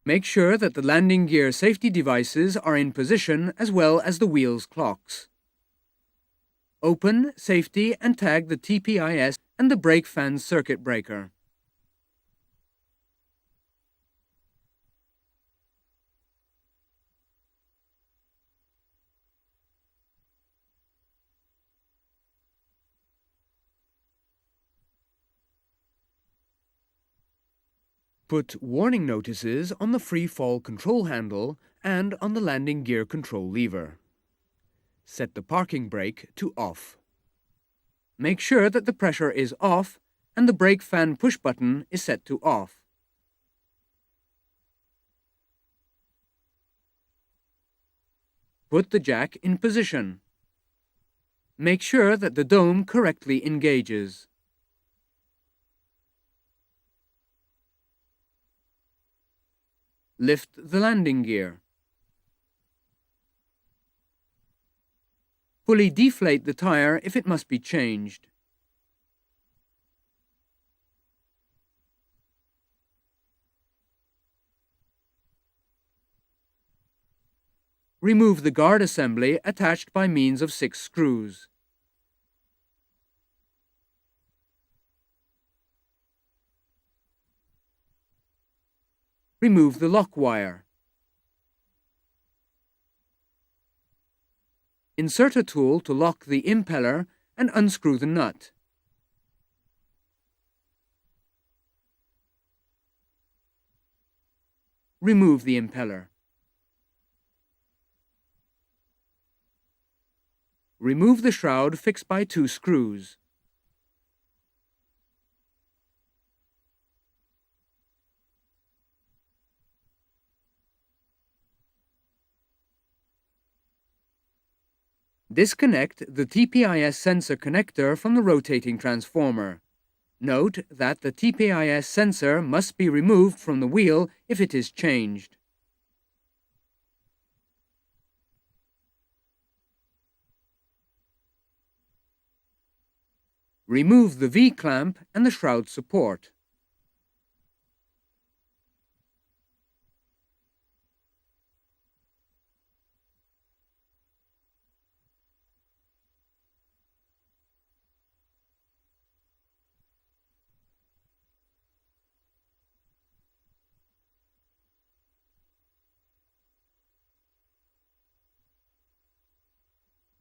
Make sure that the landing gear safety devices are in position as well as the wheel's clocks. Open, safety and tag the TPIS and the brake fan circuit breaker. Put warning notices on the free fall control handle and on the landing gear control lever. Set the parking brake to off. Make sure that the pressure is off and the brake fan push button is set to off. Put the jack in position. Make sure that the dome correctly engages. Lift the landing gear. Fully deflate the tire if it must be changed. Remove the guard assembly attached by means of 6 screws. Remove the lock wire. Insert a tool to lock the impeller and unscrew the nut. Remove the impeller. Remove the shroud fixed by 2 screws. Disconnect the TPIS sensor connector from the rotating transformer. Note that the TPIS sensor must be removed from the wheel if it is changed. Remove the V-clamp and the shroud support.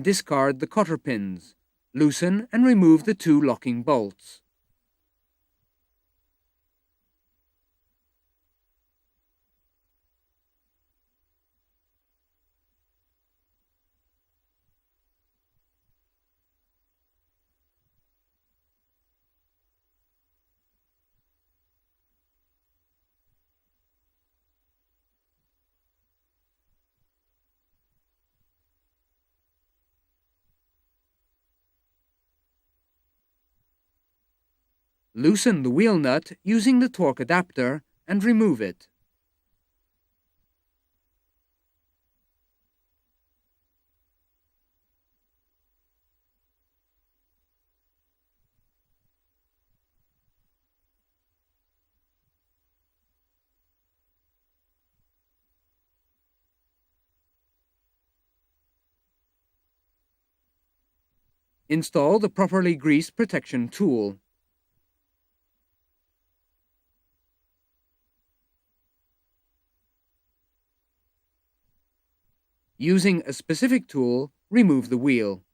Discard the cotter pins. Loosen and remove the 2 locking bolts. Loosen the wheel nut using the torque adapter and remove it. Install the properly greased protection tool. Using a specific tool, remove the wheel.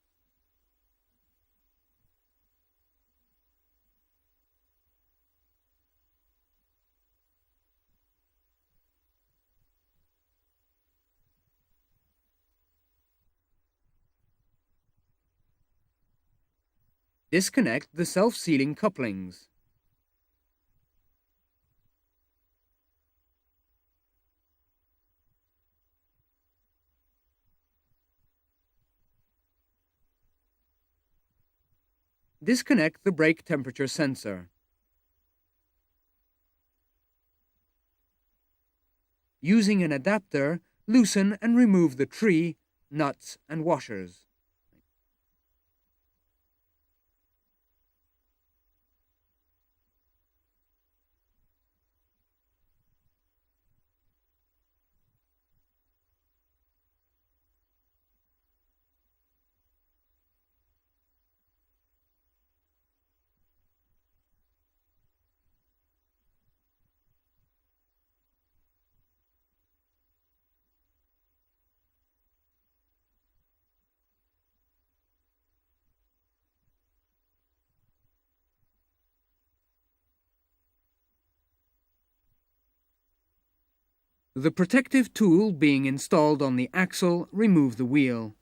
Disconnect the self-sealing couplings. Disconnect the brake temperature sensor. Using an adapter, loosen and remove the tree, nuts and washers. The protective tool being installed on the axle, remove the wheel.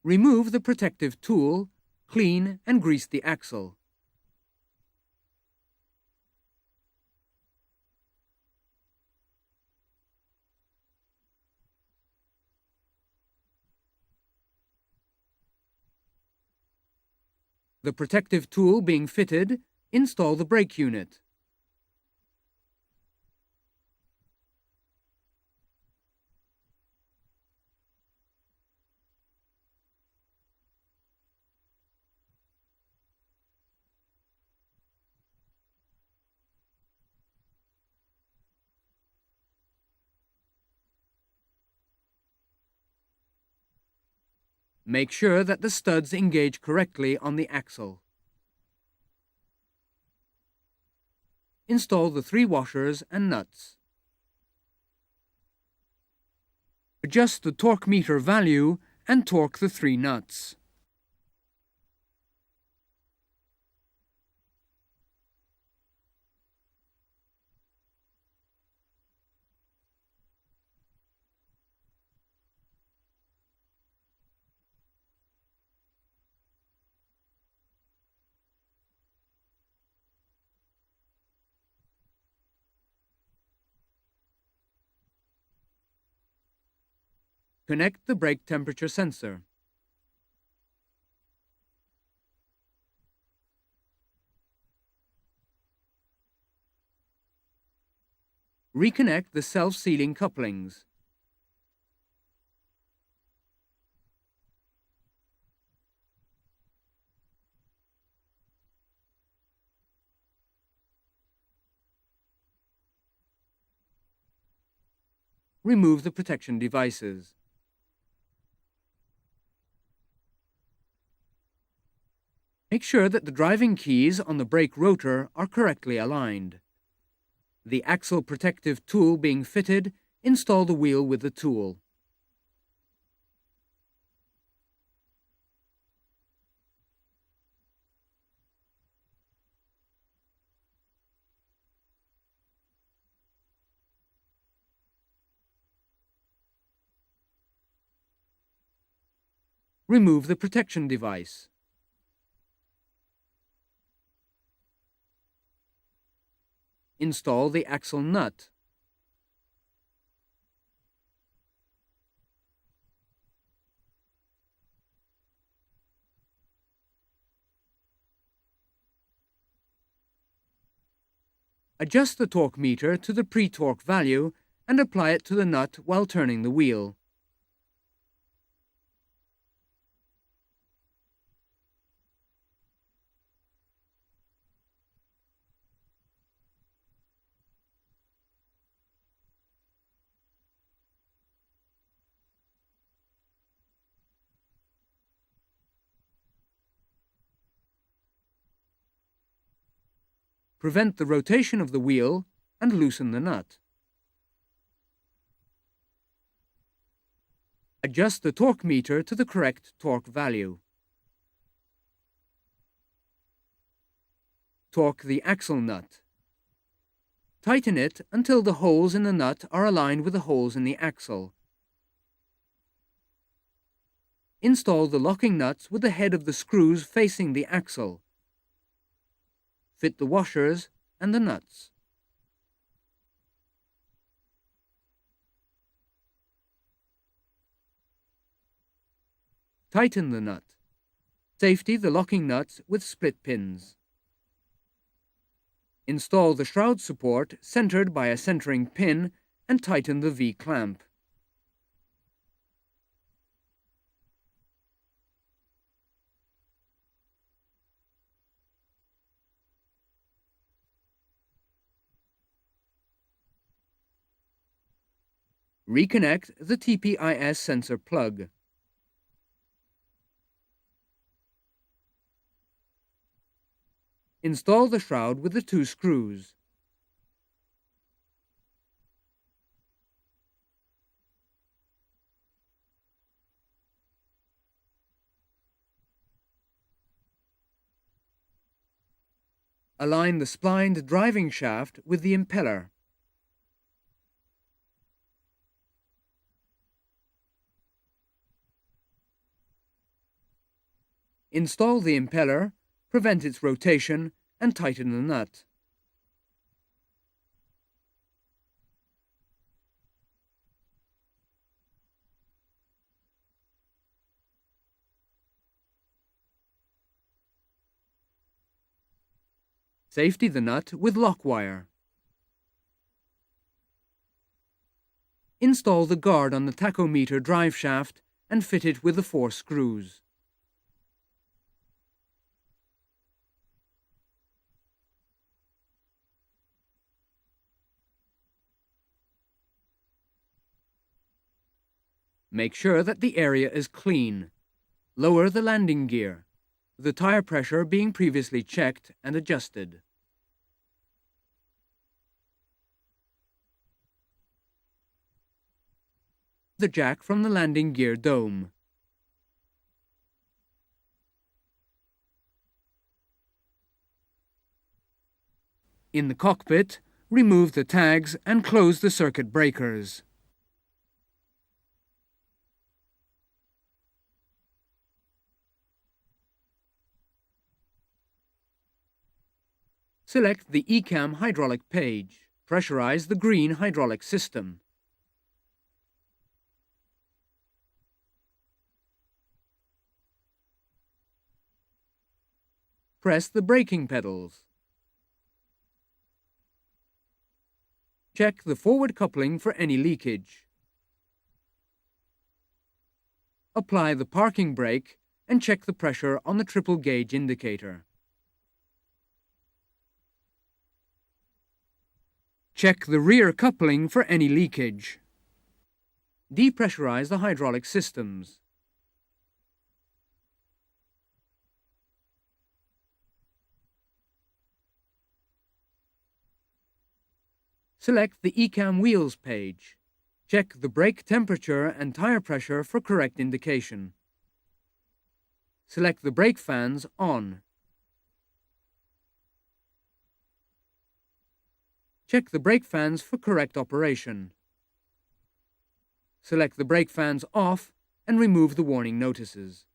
Remove the protective tool, clean and grease the axle. The protective tool being fitted, install the brake unit. Make sure that the studs engage correctly on the axle. Install the 3 washers and nuts. Adjust the torque meter value and torque the 3 nuts. Connect the brake temperature sensor. Reconnect the self-sealing couplings. Remove the protection devices. Make sure that the driving keys on the brake rotor are correctly aligned. The axle protective tool being fitted, install the wheel with the tool. Remove the protection device. Install the axle nut. Adjust the torque meter to the pre-torque value and apply it to the nut while turning the wheel. Prevent the rotation of the wheel and loosen the nut. Adjust the torque meter to the correct torque value. Torque the axle nut. Tighten it until the holes in the nut are aligned with the holes in the axle. Install the locking nuts with the head of the screws facing the axle. Fit the washers and the nuts. Tighten the nut. Safety the locking nuts with split pins. Install the shroud support centered by a centering pin and tighten the V-clamp. Reconnect the TPIS sensor plug. Install the shroud with the 2 screws. Align the splined driving shaft with the impeller. Install the impeller, prevent its rotation, and tighten the nut. Safety the nut with lock wire. Install the guard on the tachometer drive shaft and fit it with the 4 screws. Make sure that the area is clean. Lower the landing gear, the tire pressure being previously checked and adjusted. The jack from the landing gear dome. In the cockpit, remove the tags and close the circuit breakers. Select the ECAM hydraulic page. Pressurize the green hydraulic system. Press the braking pedals. Check the forward coupling for any leakage. Apply the parking brake and check the pressure on the triple gauge indicator. Check the rear coupling for any leakage. Depressurize the hydraulic systems. Select the ECAM wheels page. Check the brake temperature and tire pressure for correct indication. Select the brake fans on. Check the brake fans for correct operation. Select the brake fans off and remove the warning notices.